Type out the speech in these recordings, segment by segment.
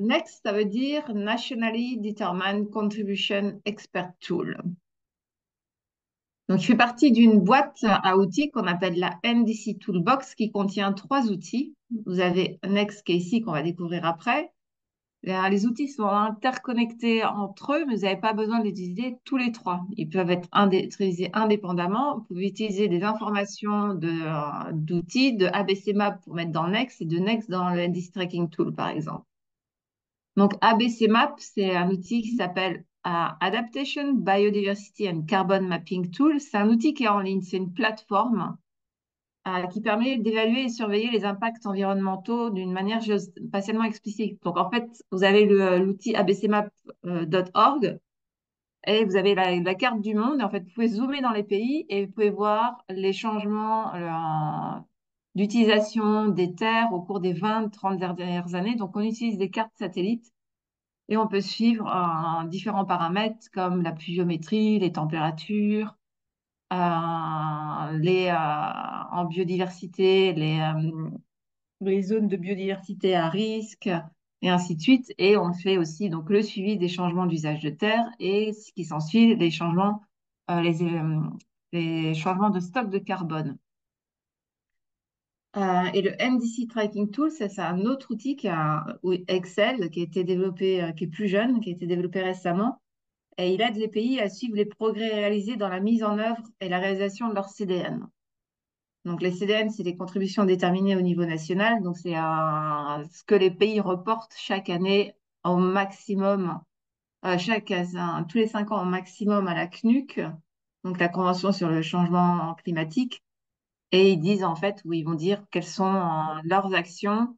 Next, ça veut dire Nationally Determined Contribution Expert Tool. Donc, il fait partie d'une boîte à outils qu'on appelle la NDC Toolbox qui contient 3 outils. Vous avez Next qui est ici, qu'on va découvrir après. Les outils sont interconnectés entre eux, mais vous n'avez pas besoin d'utiliser tous les 3. Ils peuvent être utilisés indépendamment. Vous pouvez utiliser des informations d'outils, de ABC Map pour mettre dans Next et de Next dans le NDC Tracking Tool, par exemple. Donc, ABC Map, c'est un outil qui s'appelle Adaptation, Biodiversity and Carbon Mapping Tool. C'est un outil qui est en ligne, c'est une plateforme qui permet d'évaluer et surveiller les impacts environnementaux d'une manière spatialement explicite. Donc, en fait, vous avez l'outil abcmap.org et vous avez la carte du monde. En fait, vous pouvez zoomer dans les pays et vous pouvez voir les changements d'utilisation des terres au cours des 20-30 dernières années. Donc, on utilise des cartes satellites et on peut suivre différents paramètres comme la pluviométrie, les températures, en biodiversité, les zones de biodiversité à risque, et ainsi de suite. Et on fait aussi donc le suivi des changements d'usage de terre et ce qui s'ensuit, les changements de stock de carbone. Et le NDC Tracking Tool, c'est un autre outil Excel qui a été développé, qui est plus jeune, qui a été développé récemment. Et il aide les pays à suivre les progrès réalisés dans la mise en œuvre et la réalisation de leurs CDN. Donc, les CDN, c'est les contributions déterminées au niveau national. Donc, c'est ce que les pays reportent chaque année au maximum, tous les 5 ans au maximum à la CNUC, donc la Convention sur le changement climatique. Et ils disent en fait, où ils vont dire quelles sont leurs actions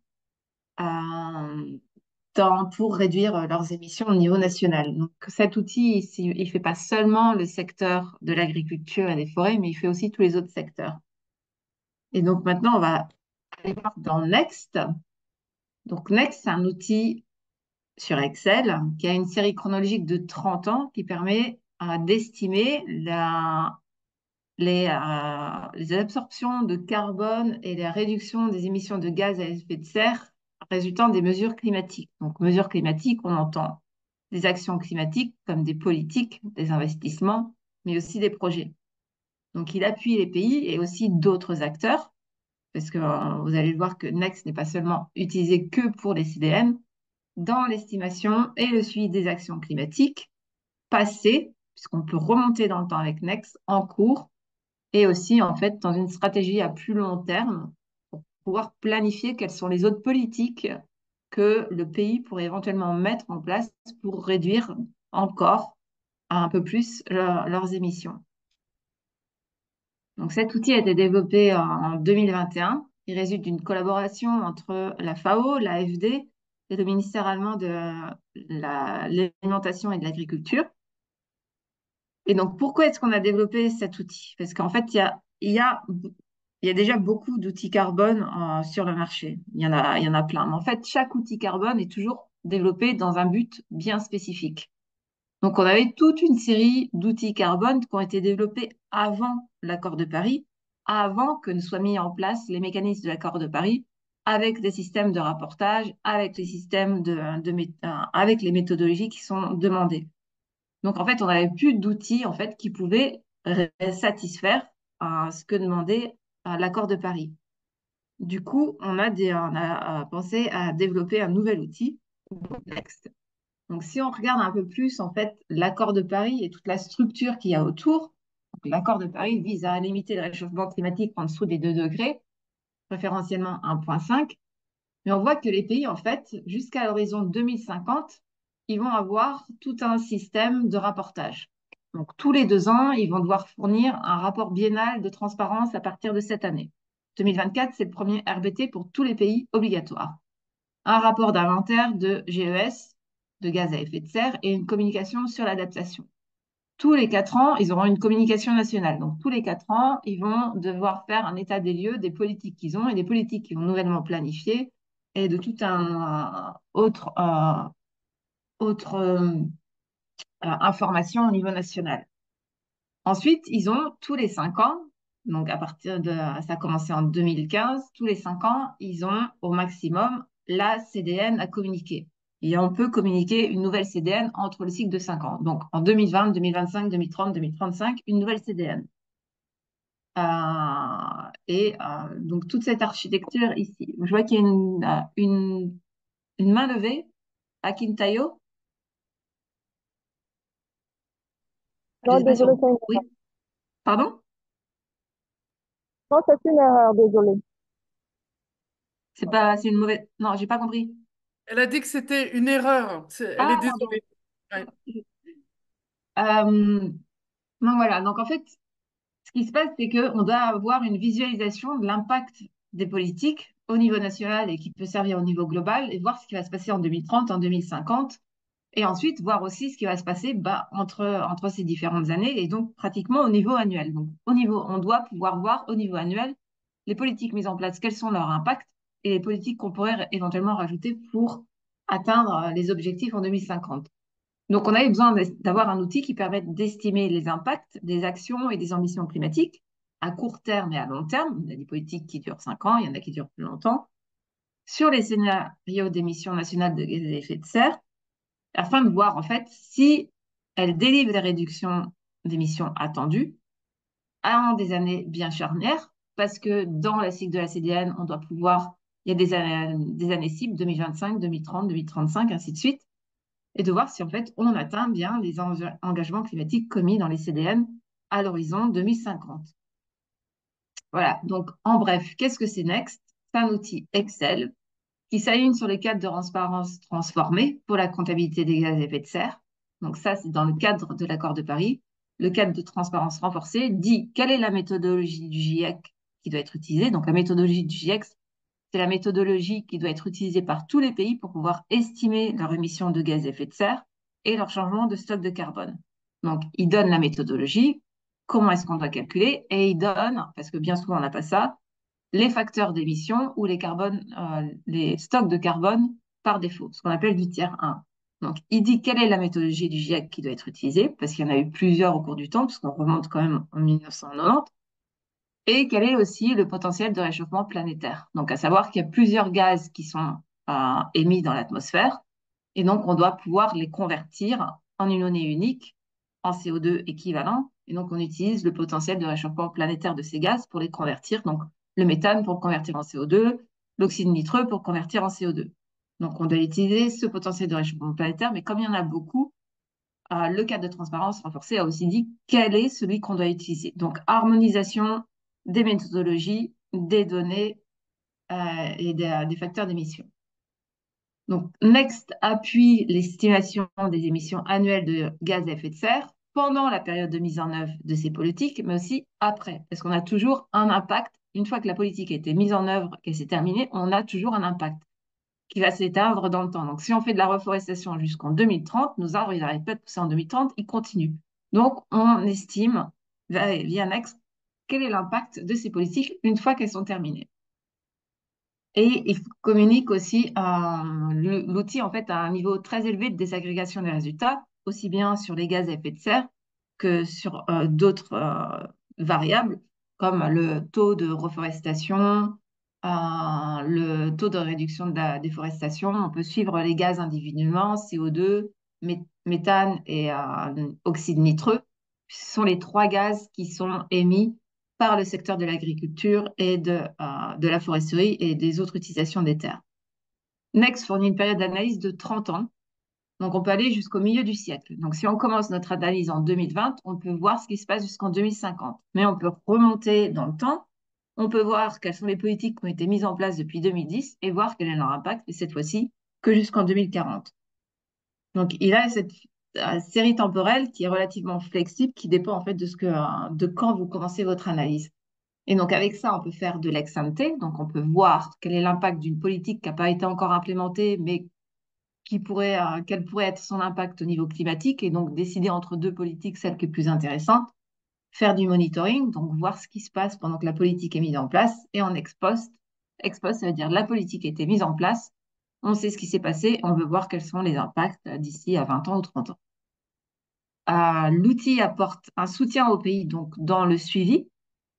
euh, pour réduire leurs émissions au niveau national. Donc, cet outil, il ne fait pas seulement le secteur de l'agriculture et des forêts, mais il fait aussi tous les autres secteurs. Et donc, maintenant, on va aller voir dans Next. Donc, Next, c'est un outil sur Excel qui a une série chronologique de 30 ans qui permet d'estimer les absorptions de carbone et la réduction des émissions de gaz à effet de serre résultant des mesures climatiques. Donc, mesures climatiques, on entend des actions climatiques comme des politiques, des investissements, mais aussi des projets. Donc, il appuie les pays et aussi d'autres acteurs, parce que vous allez voir que Next n'est pas seulement utilisé que pour les CDN, dans l'estimation et le suivi des actions climatiques passées, puisqu'on peut remonter dans le temps avec Next, en cours, et aussi en fait dans une stratégie à plus long terme pour pouvoir planifier quelles sont les autres politiques que le pays pourrait éventuellement mettre en place pour réduire encore un peu plus leurs émissions. Donc cet outil a été développé en 2021. Il résulte d'une collaboration entre la FAO, l'AFD et le ministère allemand de l'alimentation et de l'agriculture. Et donc, pourquoi est-ce qu'on a développé cet outil? Parce qu'en fait, il y a déjà beaucoup d'outils carbone sur le marché. Il y en a plein. Mais en fait, chaque outil carbone est toujours développé dans un but bien spécifique. Donc, on avait toute une série d'outils carbone qui ont été développés avant l'accord de Paris, avant que ne soient mis en place les mécanismes de l'accord de Paris, avec des systèmes de rapportage, avec les systèmes avec les méthodologies qui sont demandées. Donc, en fait, on n'avait plus d'outils en fait, qui pouvaient satisfaire ce que demandait l'accord de Paris. Du coup, on a pensé à développer un nouvel outil, Next. Donc, si on regarde un peu plus, en fait, l'accord de Paris et toute la structure qu'il y a autour, l'accord de Paris vise à limiter le réchauffement climatique en dessous des 2 degrés, préférentiellement 1,5. Mais on voit que les pays, en fait, jusqu'à l'horizon 2050, ils vont avoir tout un système de rapportage. Donc, tous les 2 ans, ils vont devoir fournir un rapport biennal de transparence à partir de cette année. 2024, c'est le premier RBT pour tous les pays obligatoire. Un rapport d'inventaire de GES, de gaz à effet de serre, et une communication sur l'adaptation. Tous les 4 ans, ils auront une communication nationale. Donc, tous les 4 ans, ils vont devoir faire un état des lieux des politiques qu'ils ont et des politiques qu'ils vont nouvellement planifier et de tout un autre information au niveau national. Ensuite, ils ont tous les 5 ans, donc à partir de, ça a commencé en 2015, tous les 5 ans, ils ont au maximum la CDN à communiquer. Et on peut communiquer une nouvelle CDN entre le cycle de 5 ans. Donc en 2020, 2025, 2030, 2035, une nouvelle CDN. Donc toute cette architecture ici. Je vois qu'il y a une main levée à Kintayo. Je ne Non, sais pas désolé, sur. c'est une... Oui, pardon? Non, c'est une erreur, désolé. C'est une mauvaise. Non, j'ai pas compris. Elle a dit que c'était une erreur. Elle est Ah, pardon. désolée. Ouais. Donc voilà. Donc en fait, ce qui se passe, c'est qu'on doit avoir une visualisation de l'impact des politiques au niveau national et qui peut servir au niveau global et voir ce qui va se passer en 2030, en 2050. Et ensuite, voir aussi ce qui va se passer entre ces différentes années et donc pratiquement au niveau annuel. Donc, on doit pouvoir voir au niveau annuel les politiques mises en place, quels sont leurs impacts et les politiques qu'on pourrait éventuellement rajouter pour atteindre les objectifs en 2050. Donc, on avait besoin d'avoir un outil qui permette d'estimer les impacts des actions et des ambitions climatiques à court terme et à long terme. Il y a des politiques qui durent 5 ans, il y en a qui durent plus longtemps, sur les scénarios d'émissions nationales de gaz à effet de serre afin de voir en fait si elle délivre des réductions d'émissions attendues à des années bien charnières, parce que dans la cycle de la CDN, on doit pouvoir, il y a des années cibles, 2025, 2030, 2035, ainsi de suite, et de voir si en fait on atteint bien les engagements climatiques commis dans les CDN à l'horizon 2050. Voilà, donc en bref, qu'est-ce que c'est Next? C'est un outil Excel qui s'aligne sur les cadres de transparence transformés pour la comptabilité des gaz à effet de serre. Donc ça, c'est dans le cadre de l'accord de Paris. Le cadre de transparence renforcée dit quelle est la méthodologie du GIEC qui doit être utilisée. Donc la méthodologie du GIEC, c'est la méthodologie qui doit être utilisée par tous les pays pour pouvoir estimer leur émission de gaz à effet de serre et leur changement de stock de carbone. Donc, il donne la méthodologie, comment est-ce qu'on doit calculer, et il donne, parce que bien souvent on n'a pas ça, les facteurs d'émission ou les stocks de carbone par défaut, ce qu'on appelle du tiers 1. Donc, il dit quelle est la méthodologie du GIEC qui doit être utilisée, parce qu'il y en a eu plusieurs au cours du temps, parce qu'on remonte quand même en 1990, et quel est aussi le potentiel de réchauffement planétaire. Donc, à savoir qu'il y a plusieurs gaz qui sont émis dans l'atmosphère, et donc on doit pouvoir les convertir en une monnaie unique, en CO2 équivalent, et donc on utilise le potentiel de réchauffement planétaire de ces gaz pour les convertir, donc le méthane pour le convertir en CO2, l'oxyde nitreux pour le convertir en CO2. Donc on doit utiliser ce potentiel de réchauffement planétaire, mais comme il y en a beaucoup, le cadre de transparence renforcé a aussi dit quel est celui qu'on doit utiliser. Donc, harmonisation des méthodologies, des données et des facteurs d'émission. Donc, Next appuie l'estimation des émissions annuelles de gaz à effet de serre pendant la période de mise en œuvre de ces politiques, mais aussi après, parce qu'on a toujours un impact. Une fois que la politique a été mise en œuvre, qu'elle s'est terminée, on a toujours un impact qui va s'éteindre dans le temps. Donc, si on fait de la reforestation jusqu'en 2030, nos arbres, ils n'arrêtent pas de pousser en 2030, ils continuent. Donc, on estime, via Next, quel est l'impact de ces politiques une fois qu'elles sont terminées. Et il communique aussi l'outil en fait à un niveau très élevé de désagrégation des résultats, aussi bien sur les gaz à effet de serre que sur d'autres variables comme le taux de reforestation, le taux de réduction de la déforestation. On peut suivre les gaz individuellement, CO2, méthane et oxyde nitreux. Ce sont les trois gaz qui sont émis par le secteur de l'agriculture et de la foresterie et des autres utilisations des terres. Next fournit une période d'analyse de 30 ans, donc on peut aller jusqu'au milieu du siècle. Donc si on commence notre analyse en 2020, on peut voir ce qui se passe jusqu'en 2050. Mais on peut remonter dans le temps, on peut voir quelles sont les politiques qui ont été mises en place depuis 2010 et voir quel est leur impact, et cette fois-ci que jusqu'en 2040. Donc il a cette série temporelle qui est relativement flexible, qui dépend en fait de quand vous commencez votre analyse. Et donc, avec ça, on peut faire de l'ex ante, donc on peut voir quel est l'impact d'une politique qui n'a pas été encore implémentée, mais quel pourrait être son impact au niveau climatique, et donc décider entre deux politiques, celle qui est plus intéressante, faire du monitoring, donc voir ce qui se passe pendant que la politique est mise en place, et en ex post. Ex post, ça veut dire la politique a été mise en place, on sait ce qui s'est passé, on veut voir quels sont les impacts d'ici à 20 ans ou 30 ans. L'outil apporte un soutien aux pays donc, dans le suivi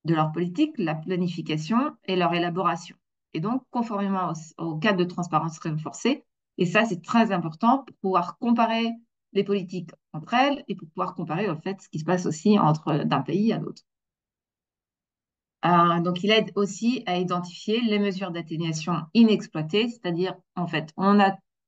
de leur politique, la planification et leur élaboration. Et donc, conformément au cadre de transparence renforcée, Et ça, c'est très important pour pouvoir comparer les politiques entre elles et pour pouvoir comparer, en fait, ce qui se passe aussi d'un pays à l'autre. Donc, il aide aussi à identifier les mesures d'atténuation inexploitées, c'est-à-dire, en fait, on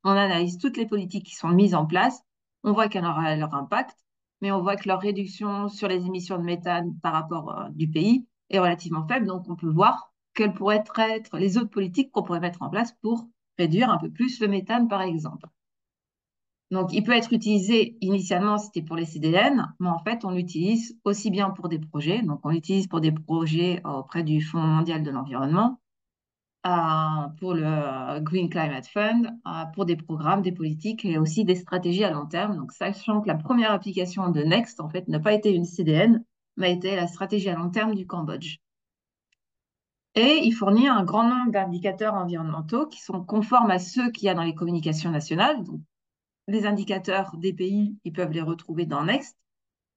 analyse toutes les politiques qui sont mises en place, on voit qu'elles aura leur impact, mais on voit que leur réduction sur les émissions de méthane par rapport du pays est relativement faible, donc on peut voir quelles pourraient être les autres politiques qu'on pourrait mettre en place pour réduire un peu plus le méthane, par exemple. Donc, il peut être utilisé initialement, c'était pour les CDN, mais en fait, on l'utilise aussi bien pour des projets. Donc, on l'utilise pour des projets auprès du Fonds mondial de l'environnement, pour le Green Climate Fund, pour des programmes, des politiques et aussi des stratégies à long terme. Donc, sachant que la première application de Next, en fait, n'a pas été une CDN, mais a été la stratégie à long terme du Cambodge. Et il fournit un grand nombre d'indicateurs environnementaux qui sont conformes à ceux qu'il y a dans les communications nationales. Donc, les indicateurs des pays, ils peuvent les retrouver dans Next.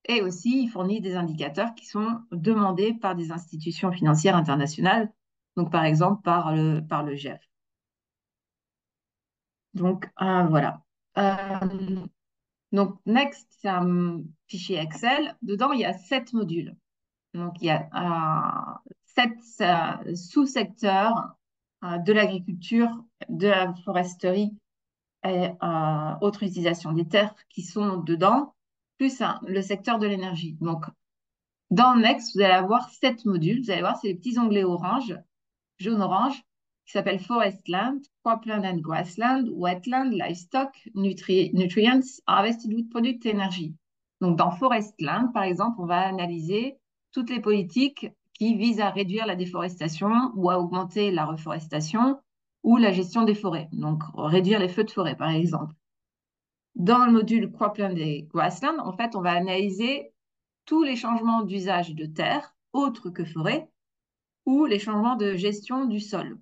Et aussi, il fournit des indicateurs qui sont demandés par des institutions financières internationales, donc par exemple par le GEF. Donc, voilà. Donc, Next, c'est un fichier Excel. Dedans, il y a 7 modules. Donc, il y a 7 sous-secteurs de l'agriculture, de la foresterie et autres utilisations des terres qui sont dedans, plus le secteur de l'énergie. Donc, dans Next, vous allez avoir 7 modules. Vous allez voir, c'est les petits onglets orange, jaune-orange, qui s'appellent Forestland, Cropland and Grassland, Wetland, Livestock, Nutrients, Harvested Wood Product, Energy. Donc, dans Forestland, par exemple, on va analyser toutes les politiques qui visent à réduire la déforestation ou à augmenter la reforestation ou la gestion des forêts. Donc, réduire les feux de forêt, par exemple. Dans le module Cropland et Grassland, en fait, on va analyser tous les changements d'usage de terre, autres que forêt, ou les changements de gestion du sol.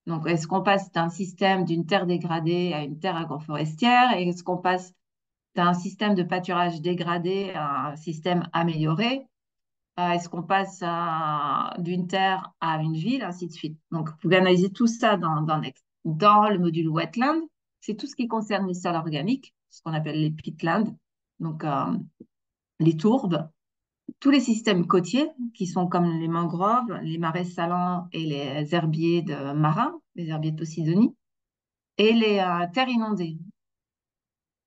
Donc, est-ce qu'on passe d'un système d'une terre dégradée à une terre agroforestière? Est-ce qu'on passe d'un système de pâturage dégradé à un système amélioré? Est-ce qu'on passe d'une terre à une ville, ainsi de suite? Donc, vous pouvez analyser tout ça dans le module wetland. C'est tout ce qui concerne les sols organiques, ce qu'on appelle les peatlands, donc les tourbes, tous les systèmes côtiers qui sont comme les mangroves, les marais salants et les herbiers marins, les herbiers de Posidonie, et les terres inondées.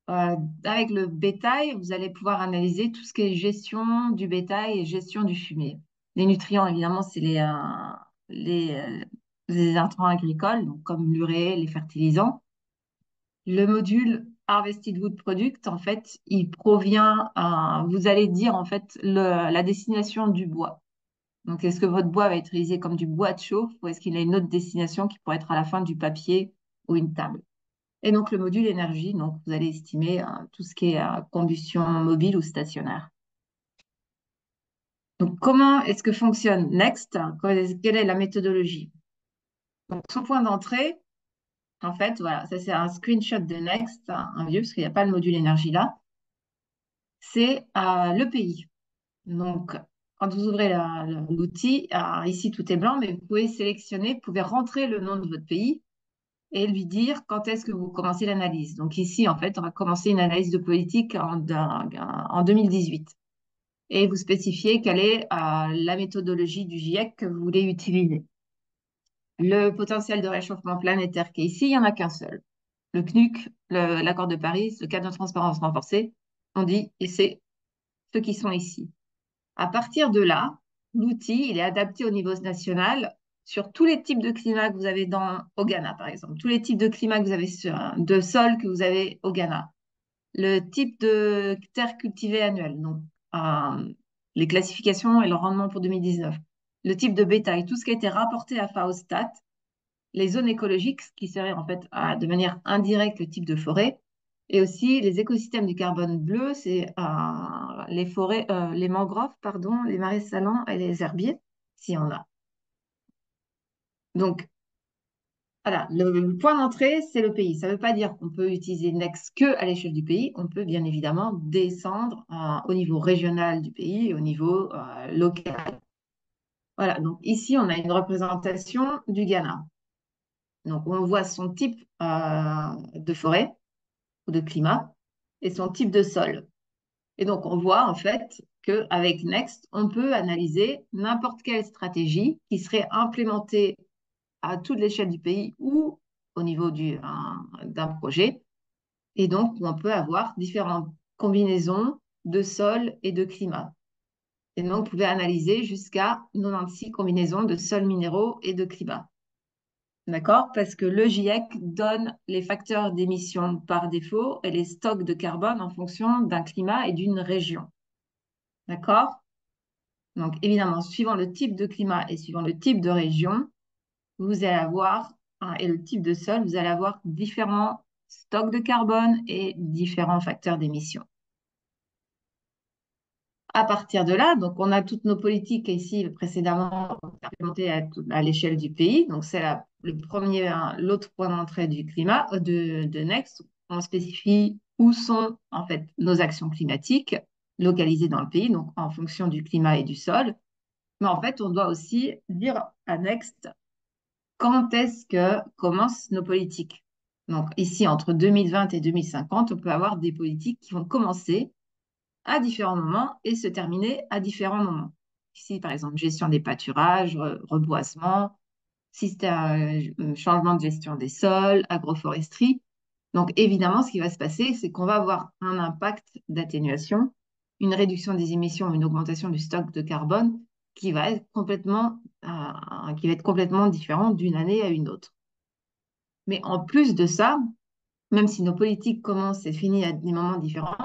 Avec le bétail, vous allez pouvoir analyser tout ce qui est gestion du bétail et gestion du fumier. Les nutriments, évidemment, c'est les intrants agricoles, donc comme l'urée, les fertilisants. Le module Harvested Wood Product, en fait, il provient, vous allez dire en fait la destination du bois. Donc, est-ce que votre bois va être utilisé comme du bois de chauffe ou est-ce qu'il a une autre destination qui pourrait être à la fin du papier ou une table? Et donc, le module énergie, donc vous allez estimer tout ce qui est combustion mobile ou stationnaire. Donc, comment est-ce que fonctionne Next? Quelle est la méthodologie? Donc, son point d'entrée, en fait, voilà, ça c'est un screenshot de Next, un vieux, parce qu'il n'y a pas le module énergie là. C'est le pays. Donc, quand vous ouvrez l'outil, ici tout est blanc, mais vous pouvez sélectionner, vous pouvez rentrer le nom de votre pays et lui dire quand est-ce que vous commencez l'analyse. Donc ici, en fait, on va commencer une analyse de politique en 2018. Et vous spécifiez quelle est la méthodologie du GIEC que vous voulez utiliser. Le potentiel de réchauffement planétaire qui est ici, il n'y en a qu'un seul. Le CNUC, l'accord de Paris, le cadre de transparence renforcée, on dit, et c'est ceux qui sont ici. À partir de là, l'outil, il est adapté au niveau national sur tous les types de climat que vous avez au Ghana, par exemple, tous les types de climat que vous avez de sol que vous avez au Ghana, le type de terre cultivée annuelle, donc les classifications et le rendement pour 2019, le type de bétail, tout ce qui a été rapporté à FAOSTAT, les zones écologiques, ce qui serait en fait de manière indirecte le type de forêt, et aussi les écosystèmes du carbone bleu, c'est les forêts, les mangroves, pardon, les marais salants et les herbiers, s'il y en a. Donc, voilà, le point d'entrée, c'est le pays. Ça ne veut pas dire qu'on peut utiliser Next que à l'échelle du pays. On peut bien évidemment descendre au niveau régional du pays et au niveau local. Voilà, donc ici, on a une représentation du Ghana. Donc, on voit son type de forêt ou de climat et son type de sol. Et donc, on voit en fait qu'avec Next, on peut analyser n'importe quelle stratégie qui serait implémentée à toute l'échelle du pays ou au niveau d'un projet. Et donc, on peut avoir différentes combinaisons de sol et de climat. Et donc, vous pouvez analyser jusqu'à 96 combinaisons de sols minéraux et de climat. D'accord? Parce que le GIEC donne les facteurs d'émission par défaut et les stocks de carbone en fonction d'un climat et d'une région. D'accord? Donc, évidemment, suivant le type de climat et suivant le type de région, vous allez avoir, et le type de sol, vous allez avoir différents stocks de carbone et différents facteurs d'émission. À partir de là, donc on a toutes nos politiques ici précédemment implémentées à l'échelle du pays. Donc c'est l'autre point d'entrée du climat de Next. On spécifie où sont en fait nos actions climatiques localisées dans le pays, donc en fonction du climat et du sol. Mais en fait, on doit aussi dire à Next quand est-ce que commencent nos politiques. Donc ici, entre 2020 et 2050, on peut avoir des politiques qui vont commencer à différents moments et se terminer à différents moments. Ici, par exemple, gestion des pâturages, reboisement, système, changement de gestion des sols, agroforesterie. Donc, évidemment, ce qui va se passer, c'est qu'on va avoir un impact d'atténuation, une réduction des émissions, une augmentation du stock de carbone qui va être complètement différent d'une année à une autre. Mais en plus de ça, même si nos politiques commencent et finissent à des moments différents,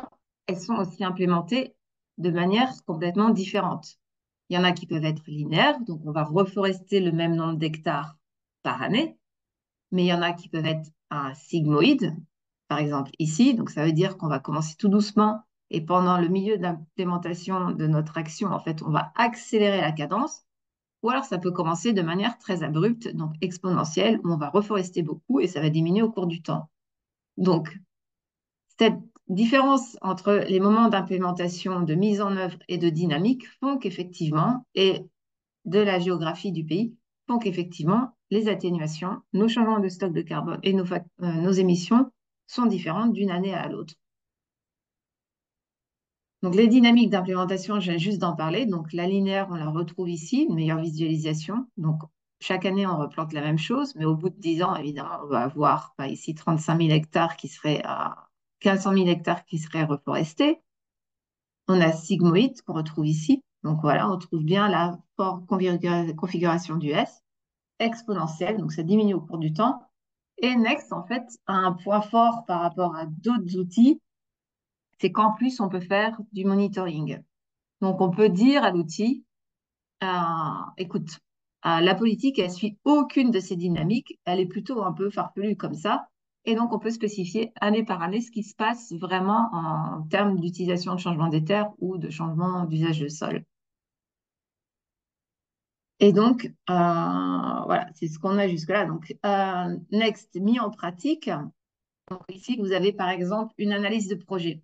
elles sont aussi implémentées de manière complètement différente. Il y en a qui peuvent être linéaires, donc on va reforester le même nombre d'hectares par année, mais il y en a qui peuvent être un sigmoïde, par exemple ici, donc ça veut dire qu'on va commencer tout doucement et pendant le milieu d'implémentation de notre action, en fait, on va accélérer la cadence, ou alors ça peut commencer de manière très abrupte, donc exponentielle, où on va reforester beaucoup et ça va diminuer au cours du temps. Donc, cette différence entre les moments d'implémentation, de mise en œuvre et de dynamique font qu'effectivement, et de la géographie du pays, font qu'effectivement, les atténuations, nos changements de stock de carbone et nos émissions sont différentes d'une année à l'autre. Donc, les dynamiques d'implémentation, je viens juste d'en parler. Donc, la linéaire, on la retrouve ici, une meilleure visualisation. Donc, chaque année, on replante la même chose, mais au bout de 10 ans, évidemment, on va avoir ici 35 000 hectares qui seraient à 1500 000 hectares qui seraient reforestés. On a sigmoïde qu'on retrouve ici. Donc voilà, on trouve bien la forte configuration du S, exponentielle, donc ça diminue au cours du temps. Et Next, en fait, a un point fort par rapport à d'autres outils, c'est qu'en plus, on peut faire du monitoring. Donc on peut dire à l'outil, écoute, la politique, elle suit aucune de ces dynamiques, elle est plutôt un peu farfelue comme ça. Et donc, on peut spécifier année par année ce qui se passe vraiment en termes d'utilisation de changement des terres ou de changement d'usage de sol. Et donc, voilà, c'est ce qu'on a jusque-là. Donc, Next, mis en pratique. Donc, ici, vous avez par exemple une analyse de projet.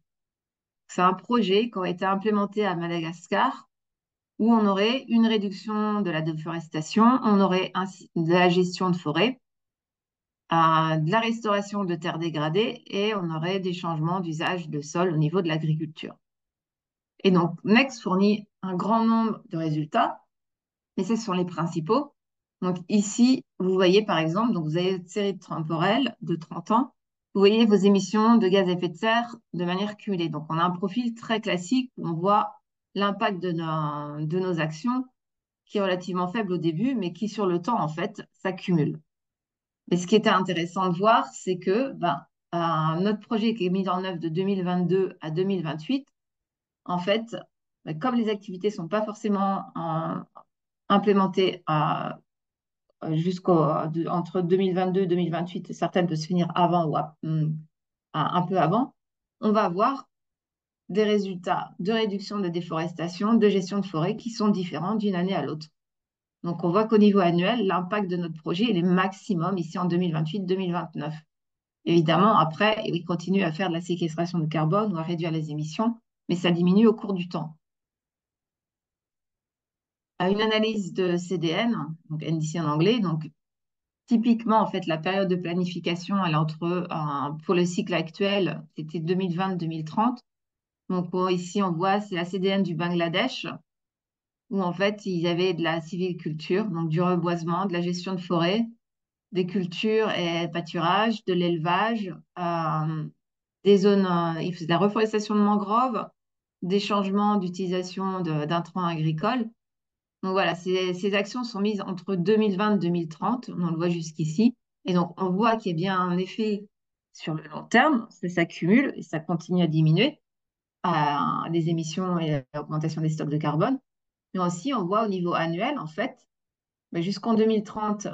C'est un projet qui aurait été implémenté à Madagascar où on aurait une réduction de la déforestation, on aurait de la gestion de forêt, de la restauration de terres dégradées et on aurait des changements d'usage de sol au niveau de l'agriculture. Et donc, Next fournit un grand nombre de résultats, mais ce sont les principaux. Donc ici, vous voyez par exemple, donc vous avez une série de temporelle de 30 ans, vous voyez vos émissions de gaz à effet de serre de manière cumulée. Donc on a un profil très classique où on voit l'impact de nos actions qui est relativement faible au début, mais qui sur le temps, en fait, s'accumule. Mais ce qui était intéressant de voir, c'est que notre projet qui est mis en œuvre de 2022 à 2028, en fait, comme les activités ne sont pas forcément implémentées entre 2022 et 2028, certaines peuvent se finir avant ou un peu avant, on va avoir des résultats de réduction de déforestation, de gestion de forêt qui sont différents d'une année à l'autre. Donc, on voit qu'au niveau annuel, l'impact de notre projet il est maximum ici en 2028-2029. Évidemment, après, il continue à faire de la séquestration de carbone ou à réduire les émissions, mais ça diminue au cours du temps. À une analyse de CDN, donc NDC en anglais, donc typiquement, en fait, la période de planification, elle est pour le cycle actuel, c'était 2020-2030. Donc, ici, on voit, c'est la CDN du Bangladesh, où en fait, ils avaient de la sylviculture, donc du reboisement, de la gestion de forêt, des cultures et pâturages, de l'élevage, des zones, ils faisaient de la reforestation de mangroves, des changements d'utilisation d'intrants agricoles. Donc voilà, ces actions sont mises entre 2020 et 2030, on le voit jusqu'ici. Et donc, on voit qu'il y a bien un effet sur le long terme, ça s'accumule et ça continue à diminuer, des émissions et l'augmentation des stocks de carbone. Mais aussi, on voit au niveau annuel, en fait, jusqu'en 2030,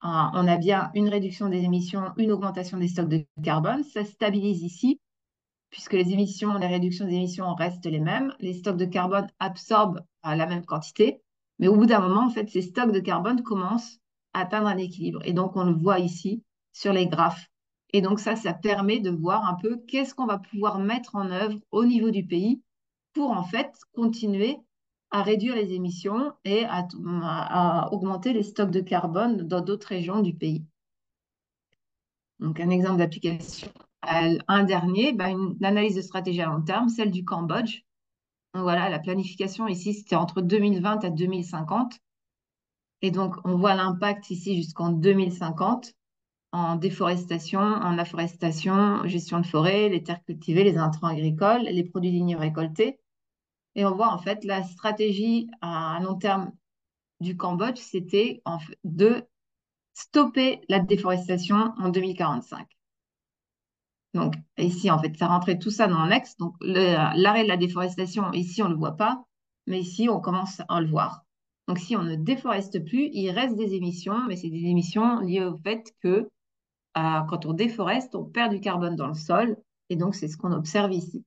on a bien une réduction des émissions, une augmentation des stocks de carbone. Ça se stabilise ici, puisque les réductions des émissions restent les mêmes. Les stocks de carbone absorbent la même quantité. Mais au bout d'un moment, en fait, ces stocks de carbone commencent à atteindre un équilibre. Et donc, on le voit ici sur les graphes. Et donc, ça permet de voir un peu qu'est-ce qu'on va pouvoir mettre en œuvre au niveau du pays pour, en fait, continuer à réduire les émissions et à augmenter les stocks de carbone dans d'autres régions du pays. Donc, un exemple d'application. Un dernier, une analyse de stratégie à long terme, celle du Cambodge. Donc, voilà, la planification ici, c'était entre 2020 à 2050. Et donc, on voit l'impact ici jusqu'en 2050 en déforestation, en afforestation, gestion de forêt, les terres cultivées, les intrants agricoles, les produits ligneux récoltés. Et on voit en fait la stratégie à long terme du Cambodge, c'était de stopper la déforestation en 2045. Donc ici, en fait, ça rentrait tout ça dans l'axe. Donc l'arrêt de la déforestation, ici, on ne le voit pas, mais ici, on commence à le voir. Donc si on ne déforeste plus, il reste des émissions, mais c'est des émissions liées au fait que quand on déforeste, on perd du carbone dans le sol, et donc c'est ce qu'on observe ici.